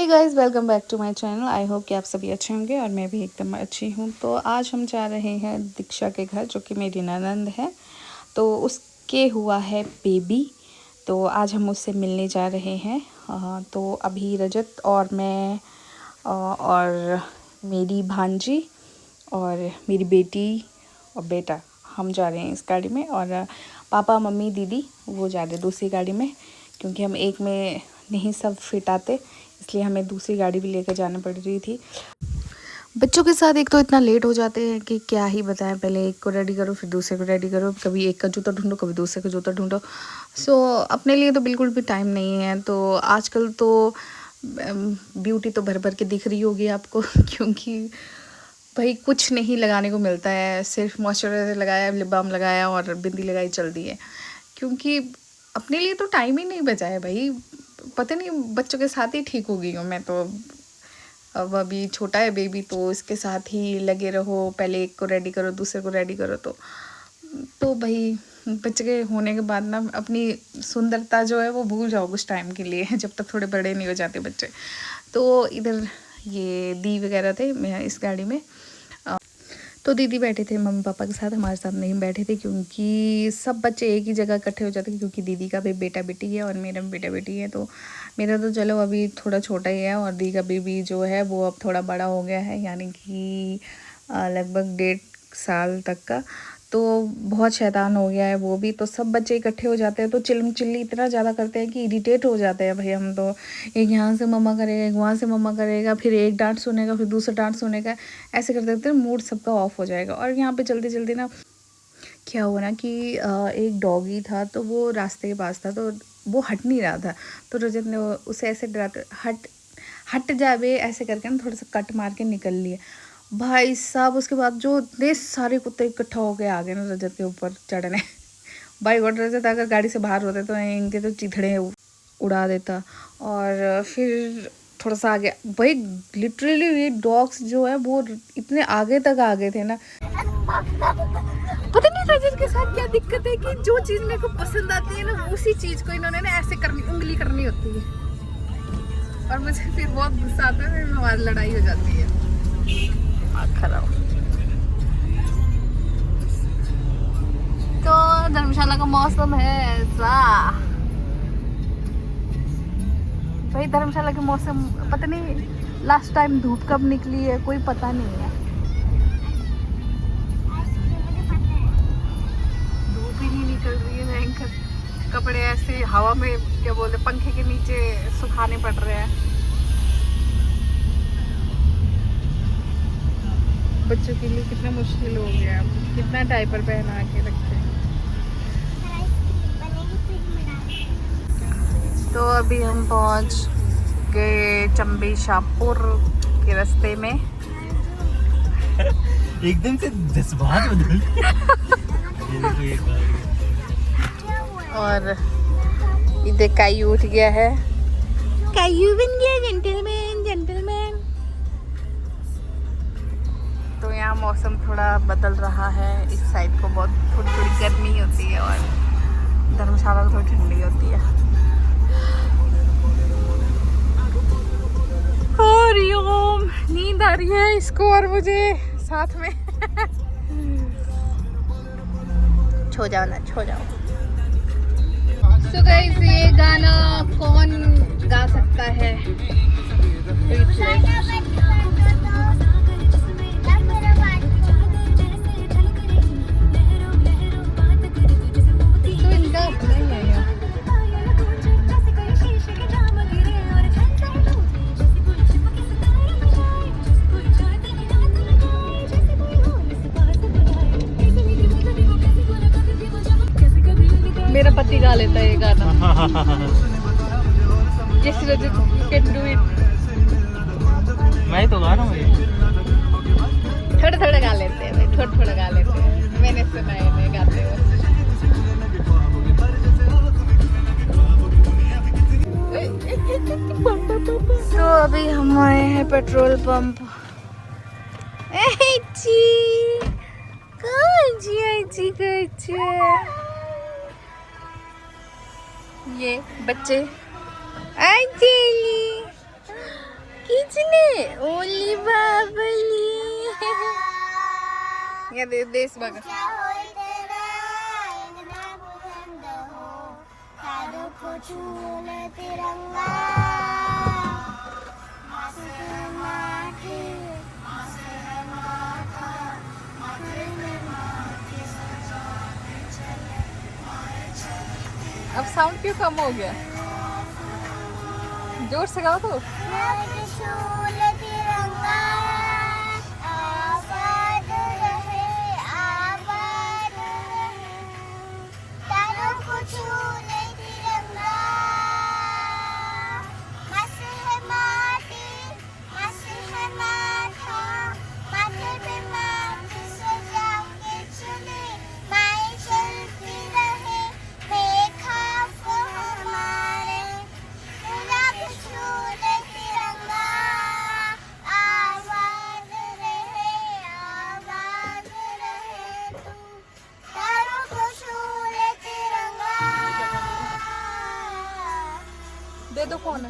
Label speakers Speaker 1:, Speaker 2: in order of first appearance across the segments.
Speaker 1: Hey guys, welcome back to my channel. I hope कि आप सभी अच्छे होंगे और मैं भी एकदम अच्छी हूँ। तो आज हम जा रहे हैं दीक्षा के घर, जो कि मेरी ननंद है। तो उसके हुआ है बेबी, तो आज हम उससे मिलने जा रहे हैं। तो अभी रजत और मैं और मेरी भांजी और मेरी बेटी और बेटा, हम जा रहे हैं इस गाड़ी में। और पापा मम्मी दीदी वो जा रहे दूसरी गाड़ी में, क्योंकि हम एक में नहीं सब फिट आते, इसलिए हमें दूसरी गाड़ी भी लेकर जाना पड़ रही थी। बच्चों के साथ एक तो इतना लेट हो जाते हैं कि क्या ही बताएं। पहले एक को रेडी करो, फिर दूसरे को रेडी करो, कभी एक का जूता ढूंढो, कभी दूसरे का जूता ढूंढो। अपने लिए तो बिल्कुल भी टाइम नहीं है। तो आजकल तो ब्यूटी तो भर भर के दिख रही होगी आपको क्योंकि भाई कुछ नहीं लगाने को मिलता है, सिर्फ मॉइस्चराइज़र लगाया, लिप बाम लगाया और बिंदी लगाई, चल दी है। क्योंकि अपने लिए तो टाइम ही नहीं बचा है भाई। पता नहीं, बच्चों के साथ ही ठीक हो गई हूँ मैं तो। अब अभी छोटा है बेबी, तो इसके साथ ही लगे रहो, पहले एक को रेडी करो, दूसरे को रेडी करो। तो भाई बच्चे के होने के बाद ना अपनी सुंदरता जो है वो भूल जाओ कुछ टाइम के लिए, जब तक थोड़े बड़े नहीं हो जाते बच्चे। तो इधर ये दी वगैरह थे मैं इस गाड़ी में। तो दीदी बैठे थे मम्मी पापा के साथ, हमारे साथ नहीं बैठे थे, क्योंकि सब बच्चे एक ही जगह इकट्ठे हो जाते हैं। क्योंकि दीदी का भी बेटा बेटी है और मेरा भी बेटा बेटी है। तो मेरा तो चलो अभी थोड़ा छोटा ही है, और दी का बेबी जो है वो अब थोड़ा बड़ा हो गया है, यानी कि लगभग 1.5 साल तक का। तो बहुत शैतान हो गया है वो भी। तो सब बच्चे इकट्ठे हो जाते हैं तो चिल्लम चिल्ली इतना ज़्यादा करते हैं कि इरिटेट हो जाते हैं भाई हम तो। एक यहाँ से मम्मा करेगा, एक वहाँ से मम्मा करेगा, फिर एक डांट सुनेगा, फिर दूसरा डांट सुनेगा। ऐसे करते करते मूड सबका ऑफ हो जाएगा। और यहाँ पे जल्दी जल्दी ना क्या हुआ ना कि एक डॉगी था, तो वो रास्ते के पास था, तो वो हट नहीं रहा था। तो रजत ने उसे ऐसे डराते, हट हट जा बे, ऐसे करके ना थोड़ा सा कट मार के निकल लिए भाई साहब। उसके बाद जो इतने सारे कुत्ते इकट्ठा हो गए आ गए ना रजत के ऊपर चढ़ने। भाई गॉड, रजत अगर गाड़ी से बाहर होते तो इनके तो चिथड़े उड़ा देता। और फिर थोड़ा सा आगे भाई लिटरली ये डॉग्स जो है वो इतने आगे तक आ गए थे ना। पता नहीं रजत के साथ क्या दिक्कत है कि जो चीज़ मेरे को पसंद आती है ना, उसी चीज़ को इन्होंने ना ऐसे करनी, उंगली करनी होती है। और मुझे फिर बहुत गुस्सा आता है, फिर हमारी लड़ाई हो जाती है। खराब। तो धर्मशाला का मौसम है ऐसा भाई। धर्मशाला के मौसम पता नहीं लास्ट टाइम धूप कब निकली है, कोई पता नहीं है। धूप ही नहीं निकल रही है भयंकर। कपड़े ऐसे हवा में, क्या बोलते, पंखे के नीचे सुखाने पड़ रहे हैं। बच्चों के लिए कितना मुश्किल हो गया, कितना डायपर पहना के रखते हैं। तो अभी हम पहुंच गए चंबी शाहपुर के रास्ते में।
Speaker 2: एकदम से जज्बात बदल
Speaker 1: और इधर कायू उठ गया है, कायू बन गया जेंटलमैन जेंटलमैन। तो यहाँ मौसम थोड़ा बदल रहा है, इस साइड को बहुत थोड़ी थोड़ी गर्मी होती है और धर्मशाला थोड़ी ठंडी होती है। और नींद आ रही है इसको और मुझे साथ में। छो जाओ ना, छो जाओ। तो गाइस, ये गाना कौन गा सकता है? तो इनका अपना ही है। मेरा पति गा लेता है ये गाना। Yes, Rajat, you can do it.
Speaker 2: मैं तो गा रहा हूँ।
Speaker 1: थोड़ा थोड़ा गा लेते हैं भाई, थोड़ा थोड़ा गा लेते हैं। मैंने सुना है इन्हें गाते हुए। तो अभी हम आए हैं पेट्रोल पंप। ये बच्चे किसने? ओली बाबली। या देश बघा. अब साउंड क्यों कम हो गया? जोर से गाओ तो. दे दो फोन.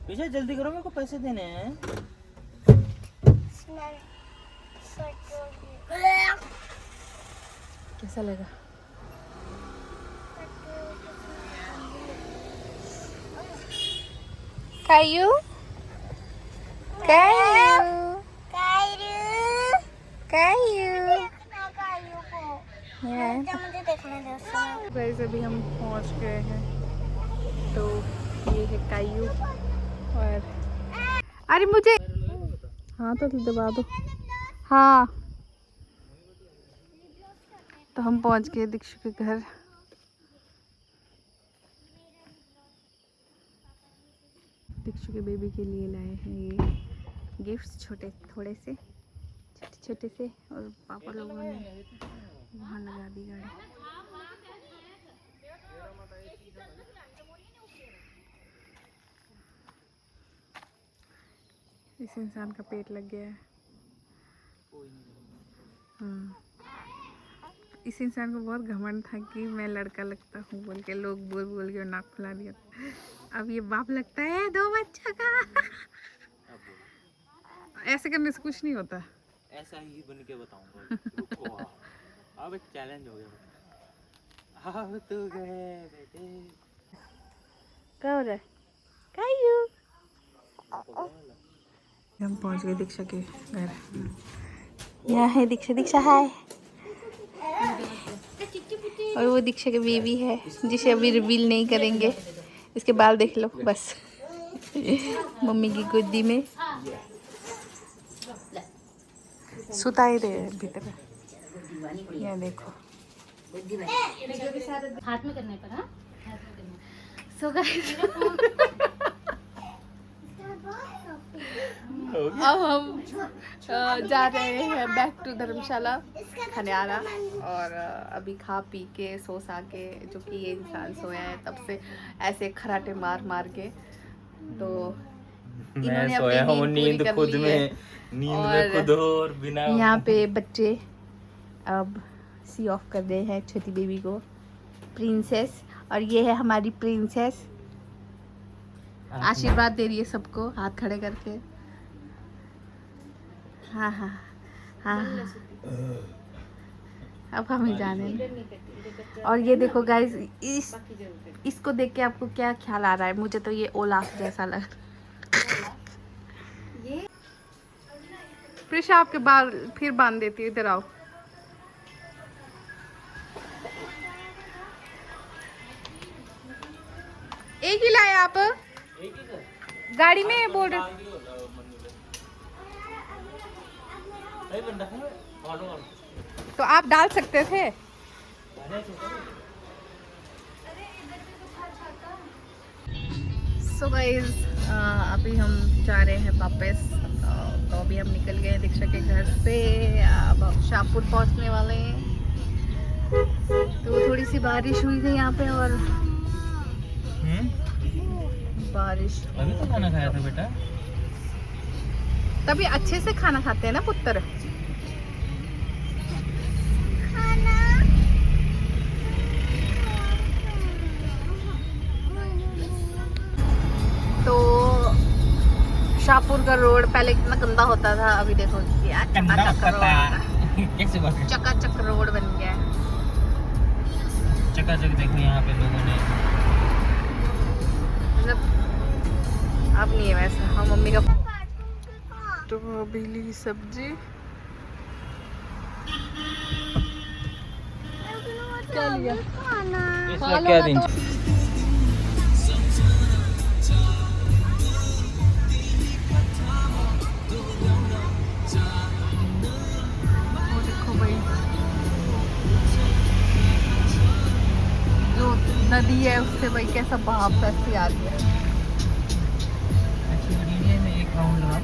Speaker 2: पीछे जल्दी करो, मेरे को पैसे देने हैं.
Speaker 1: कैसा लगा? कायू कायू कायू. गाइस अभी हम पहुंच गए हैं. तो ये है कायू. और अरे मुझे हाँ तो दबा दो. हाँ तो हम पहुंच गए दीक्षु के घर. दीक्षु के बेबी के लिए लाए हैं ये गिफ्ट्स, छोटे थोड़े से छोटे से. और पापा लोगों ने वहाँ लगा दी गाड़ी. इस इंसान का पेट लग गया है. इस इंसान को बहुत घमंड था कि मैं लड़का लगता हूँ बोल के. लोग बोल बोल के नाक फुला दिया. अब ये बाप लगता है 2 बच्चों का. ऐसे करने से कुछ नहीं होता.
Speaker 2: ऐसा ही बन के बताऊंगा. अब एक चैलेंज हो गया. अब तो गए बेटे.
Speaker 1: क्या हो रहा है? कायू. हम पहुंच गए दीक्षा के घर. यहाँ है दीक्षा. दीक्षा हाय. और वो दीक्षा के बेबी है जिसे अभी रिवील नहीं करेंगे. इसके बाल देख लो बस. मम्मी की गोदी में सुता ही रहे भीतर. ये देखो.
Speaker 3: हाथ में करने पर. हाँ
Speaker 1: सो गाइस अब हम जा रहे हैं बैक टू धर्मशाला खनियारा. और अभी खा पी के सो सा के, जो कि ये इंसान सोया है तब से ऐसे खराटे मार मार के. तो इन्होंने
Speaker 2: सोया हूँ नींद खुद में.
Speaker 1: और
Speaker 2: खुद और बिना.
Speaker 1: यहाँ पे बच्चे अब सी ऑफ कर रहे हैं छोटी बेबी को, प्रिंसेस. और ये है हमारी प्रिंसेस. आशीर्वाद दे रही है सबको हाथ खड़े करके. हाँ हाँ हाँ हाँ. अब हमें जाने. और ये देखो गाइस, इसको देख के आपको क्या ख्याल आ रहा है? मुझे तो ये ओलाफ जैसा लग रहा है. प्रिशा आपके बाल फिर बांध देती है. इधर आओ. एक ही लाए आप गाड़ी में बोल रहे. तो आप डाल सकते थे. सो गाइस अभी हम जा रहे हैं वापस. तो अभी हम निकल गए दीक्षा के घर से. अब हम शाहपुर पहुंचने वाले हैं. तो थोड़ी सी बारिश हुई थी यहाँ पे. और बारिश.
Speaker 2: अभी तो खाना खाया था बेटा.
Speaker 1: तभी अच्छे से खाना खाते हैं ना पुत्र. तो शाहपुर का रोड पहले कितना गंदा होता था, अभी देखो क्या चकाचक रोड, चकाचक रोड बन गया है।
Speaker 2: चकाचक देखो यहाँ पे लोगों ने,
Speaker 1: मतलब अब नहीं है वैसा। हाँ मम्मी का तो अभी ली सब्जी, क्या लिया
Speaker 2: इसका क्या दिन
Speaker 1: देखो भाई जो नदी है उससे भाई कैसा भाप ऐसी आ रही है।
Speaker 2: में एक राउंड लगा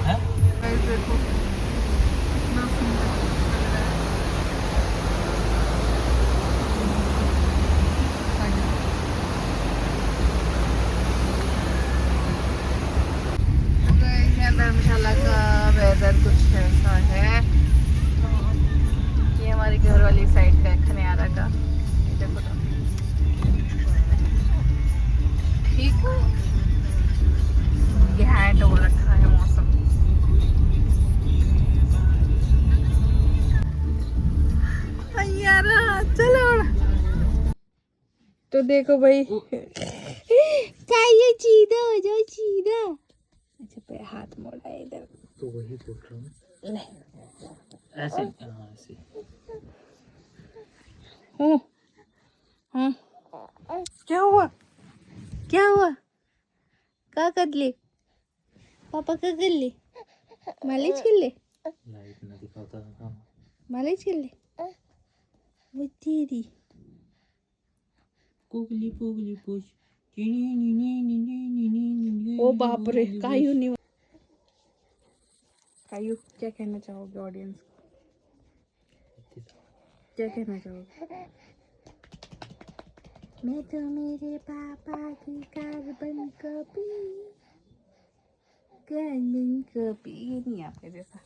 Speaker 1: हाँ गाइस देखो कितना सुंदर लग रहा है। तो गाइस यहाँ धर्मशाला का वेदर कुछ ऐसा है। ये हमारी घर वाली साइड का है, खनियारा का। ये देखो तो ठीक घैंट हो रखा है मौसम। यार चलो तो देखो भाई क्या ये सीधा हो जाओ सीधा। अच्छा पे हाथ मोड़ा है इधर,
Speaker 2: तो वही बोल रहा हूँ
Speaker 1: ले
Speaker 2: ऐसे। हाँ ऐसे
Speaker 1: हाँ क्या हुआ, क्या हुआ, क्या कर ले पापा, क्या कर ले, मालिश कर ले,
Speaker 2: लाइट ना दिखाता है।
Speaker 1: मालिश कर ले वो तेरी।
Speaker 2: पुगली पुगली पुछ
Speaker 1: ओ बाप रे कायू नहीं। कायू क्या कहना चाहोगे ऑडियंस को, क्या कहना चाहोगे? मैं तो मेरे पापा की कार्बन कॉपी, कार्बन कॉपी। ये नहीं आपके जैसा।